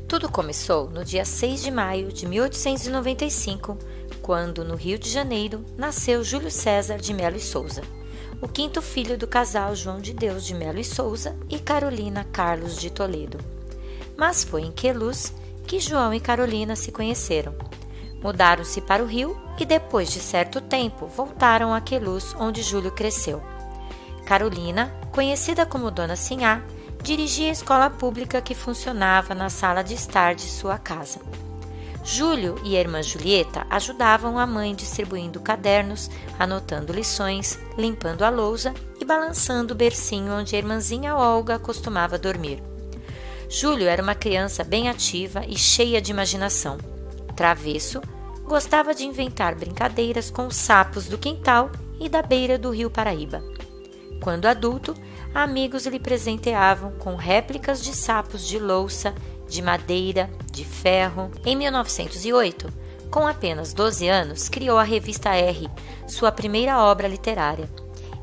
Tudo começou no dia 6 de maio de 1895, quando, no Rio de Janeiro, nasceu Júlio César de Melo e Souza, o quinto filho do casal João de Deus de Melo e Souza e Carolina Carlos de Toledo. Mas foi em Queluz que João e Carolina se conheceram. Mudaram-se para o Rio e, depois de certo tempo, voltaram a Queluz, onde Júlio cresceu. Carolina, conhecida como Dona Sinhá, dirigia a escola pública que funcionava na sala de estar de sua casa. Júlio e a irmã Julieta ajudavam a mãe distribuindo cadernos, anotando lições, limpando a lousa e balançando o bercinho onde a irmãzinha Olga costumava dormir. Júlio era uma criança bem ativa e cheia de imaginação. Travesso, gostava de inventar brincadeiras com os sapos do quintal e da beira do rio Paraíba. Quando adulto, amigos lhe presenteavam com réplicas de sapos de louça, de madeira, de ferro. Em 1908, com apenas 12 anos, criou a revista R, sua primeira obra literária.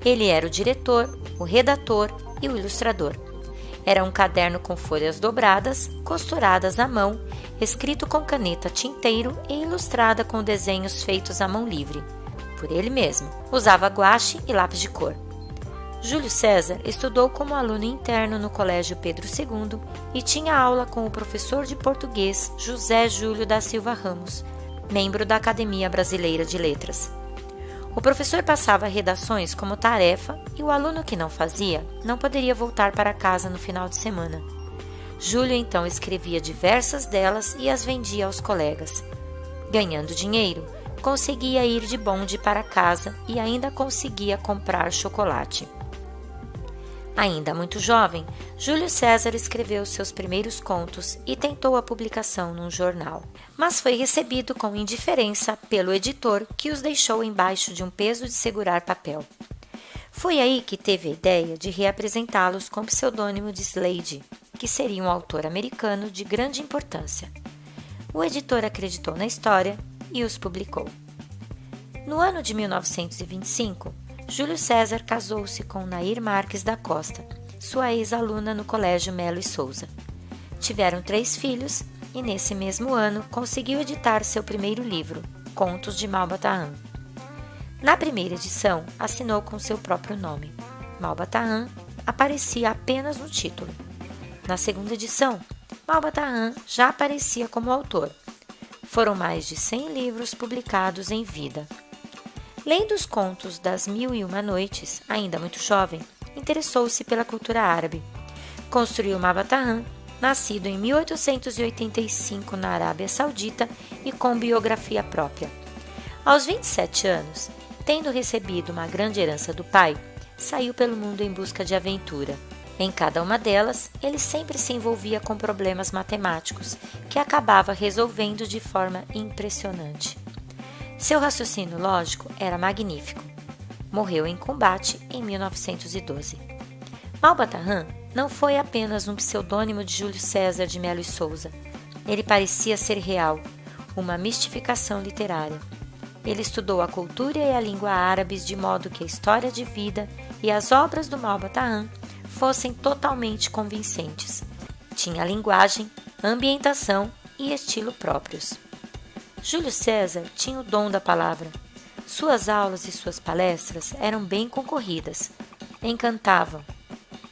Ele era o diretor, o redator e o ilustrador. Era um caderno com folhas dobradas, costuradas à mão, escrito com caneta tinteiro e ilustrada com desenhos feitos à mão livre, por ele mesmo. Usava guache e lápis de cor. Júlio César estudou como aluno interno no Colégio Pedro II e tinha aula com o professor de português José Júlio da Silva Ramos, membro da Academia Brasileira de Letras. O professor passava redações como tarefa e o aluno que não fazia não poderia voltar para casa no final de semana. Júlio então escrevia diversas delas e as vendia aos colegas. Ganhando dinheiro, conseguia ir de bonde para casa e ainda conseguia comprar chocolate. Ainda muito jovem, Júlio César escreveu seus primeiros contos e tentou a publicação num jornal, mas foi recebido com indiferença pelo editor, que os deixou embaixo de um peso de segurar papel. Foi aí que teve a ideia de reapresentá-los com o pseudônimo de Slade, que seria um autor americano de grande importância. O editor acreditou na história e os publicou. No ano de 1925, Júlio César casou-se com Nair Marques da Costa, sua ex-aluna no Colégio Melo e Souza. Tiveram 3 filhos e, nesse mesmo ano, conseguiu editar seu primeiro livro, Contos de Malba-Tahan. Na primeira edição, assinou com seu próprio nome. Malba-Tahan aparecia apenas no título. Na segunda edição, Malba-Tahan já aparecia como autor. Foram mais de 100 livros publicados em vida. Lendo os contos das Mil e Uma Noites, ainda muito jovem, interessou-se pela cultura árabe. Construiu Malba-Tahan, nascido em 1885 na Arábia Saudita e com biografia própria. Aos 27 anos, tendo recebido uma grande herança do pai, saiu pelo mundo em busca de aventura. Em cada uma delas, ele sempre se envolvia com problemas matemáticos, que acabava resolvendo de forma impressionante. Seu raciocínio lógico era magnífico. Morreu em combate em 1912. Malba-Tahan não foi apenas um pseudônimo de Júlio César de Melo e Souza. Ele parecia ser real, uma mistificação literária. Ele estudou a cultura e a língua árabes de modo que a história de vida e as obras do Malba-Tahan fossem totalmente convincentes. Tinha linguagem, ambientação e estilo próprios. Júlio César tinha o dom da palavra. Suas aulas e suas palestras eram bem concorridas. Encantavam.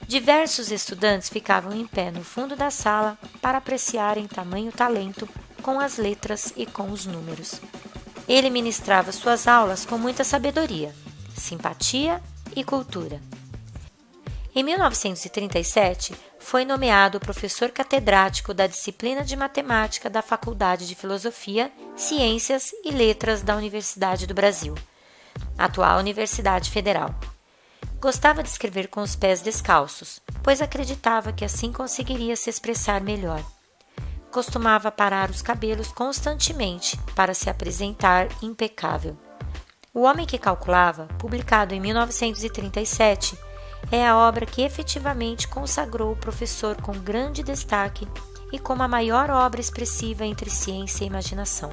Diversos estudantes ficavam em pé no fundo da sala para apreciarem tamanho talento com as letras e com os números. Ele ministrava suas aulas com muita sabedoria, simpatia e cultura. Em 1937, foi nomeado professor catedrático da disciplina de matemática da Faculdade de Filosofia, Ciências e Letras da Universidade do Brasil, atual Universidade Federal. Gostava de escrever com os pés descalços, pois acreditava que assim conseguiria se expressar melhor. Costumava parar os cabelos constantemente para se apresentar impecável. O Homem que Calculava, publicado em 1937, é a obra que efetivamente consagrou o professor com grande destaque e como a maior obra expressiva entre ciência e imaginação.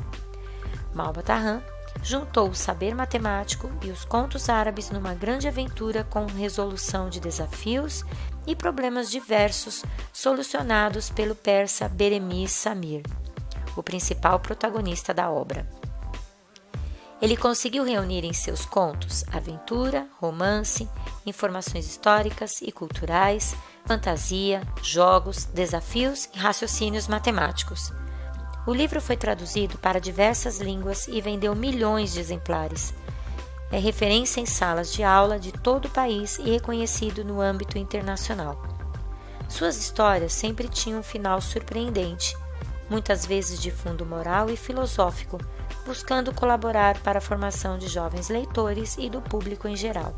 Malba-Tahan juntou o saber matemático e os contos árabes numa grande aventura com resolução de desafios e problemas diversos solucionados pelo persa Beremiz Samir, o principal protagonista da obra. Ele conseguiu reunir em seus contos aventura, romance, informações históricas e culturais, fantasia, jogos, desafios e raciocínios matemáticos. O livro foi traduzido para diversas línguas e vendeu milhões de exemplares. É referência em salas de aula de todo o país e reconhecido no âmbito internacional. Suas histórias sempre tinham um final surpreendente, muitas vezes de fundo moral e filosófico, buscando colaborar para a formação de jovens leitores e do público em geral.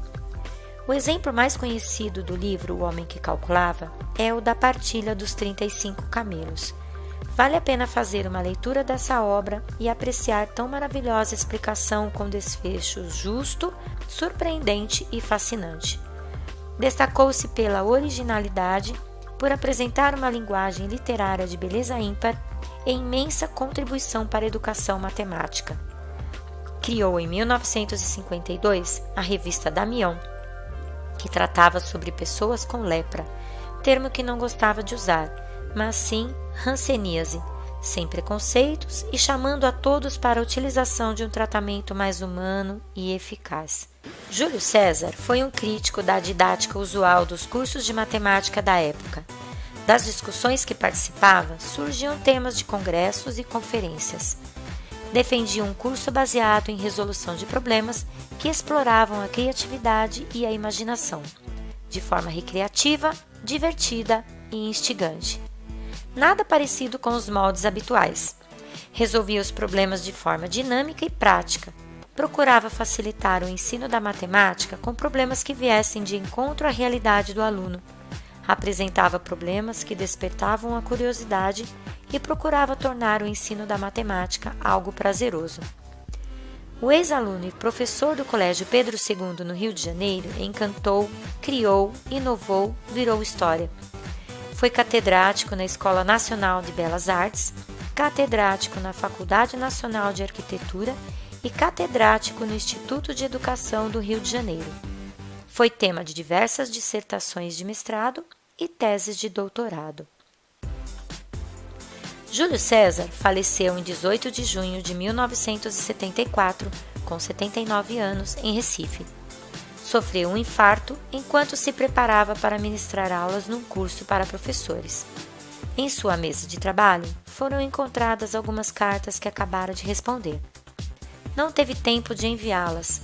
O exemplo mais conhecido do livro O Homem que Calculava é o da Partilha dos 35 Camelos. Vale a pena fazer uma leitura dessa obra e apreciar tão maravilhosa explicação com desfecho justo, surpreendente e fascinante. Destacou-se pela originalidade, por apresentar uma linguagem literária de beleza ímpar e imensa contribuição para a educação matemática. Criou em 1952 a revista Damião, que tratava sobre pessoas com lepra, termo que não gostava de usar, mas sim hanseníase, sem preconceitos e chamando a todos para a utilização de um tratamento mais humano e eficaz. Júlio César foi um crítico da didática usual dos cursos de matemática da época. Das discussões que participava, surgiam temas de congressos e conferências. Defendia um curso baseado em resolução de problemas que exploravam a criatividade e a imaginação, de forma recreativa, divertida e instigante. Nada parecido com os moldes habituais. Resolvia os problemas de forma dinâmica e prática. Procurava facilitar o ensino da matemática com problemas que viessem de encontro à realidade do aluno. Apresentava problemas que despertavam a curiosidade e procurava tornar o ensino da matemática algo prazeroso. O ex-aluno e professor do Colégio Pedro II no Rio de Janeiro encantou, criou, inovou, virou história. Foi catedrático na Escola Nacional de Belas Artes, catedrático na Faculdade Nacional de Arquitetura e catedrático no Instituto de Educação do Rio de Janeiro. Foi tema de diversas dissertações de mestrado e teses de doutorado. Júlio César faleceu em 18 de junho de 1974, com 79 anos, em Recife. Sofreu um infarto enquanto se preparava para ministrar aulas num curso para professores. Em sua mesa de trabalho, foram encontradas algumas cartas que acabara de responder. Não teve tempo de enviá-las.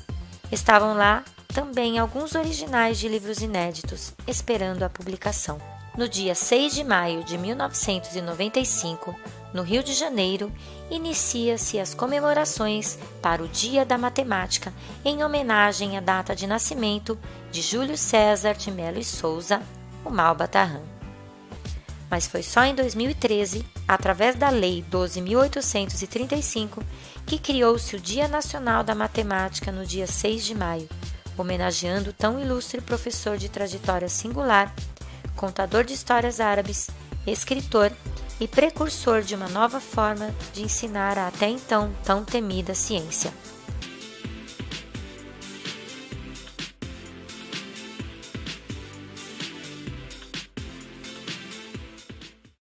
Estavam lá também alguns originais de livros inéditos, esperando a publicação. No dia 6 de maio de 1995, no Rio de Janeiro, inicia-se as comemorações para o Dia da Matemática, em homenagem à data de nascimento de Júlio César de Melo e Souza, o Malbatarran. Mas foi só em 2013, através da Lei 12.835, que criou-se o Dia Nacional da Matemática no dia 6 de maio, homenageando o tão ilustre professor de trajetória singular, contador de histórias árabes, escritor e precursor de uma nova forma de ensinar a até então tão temida ciência.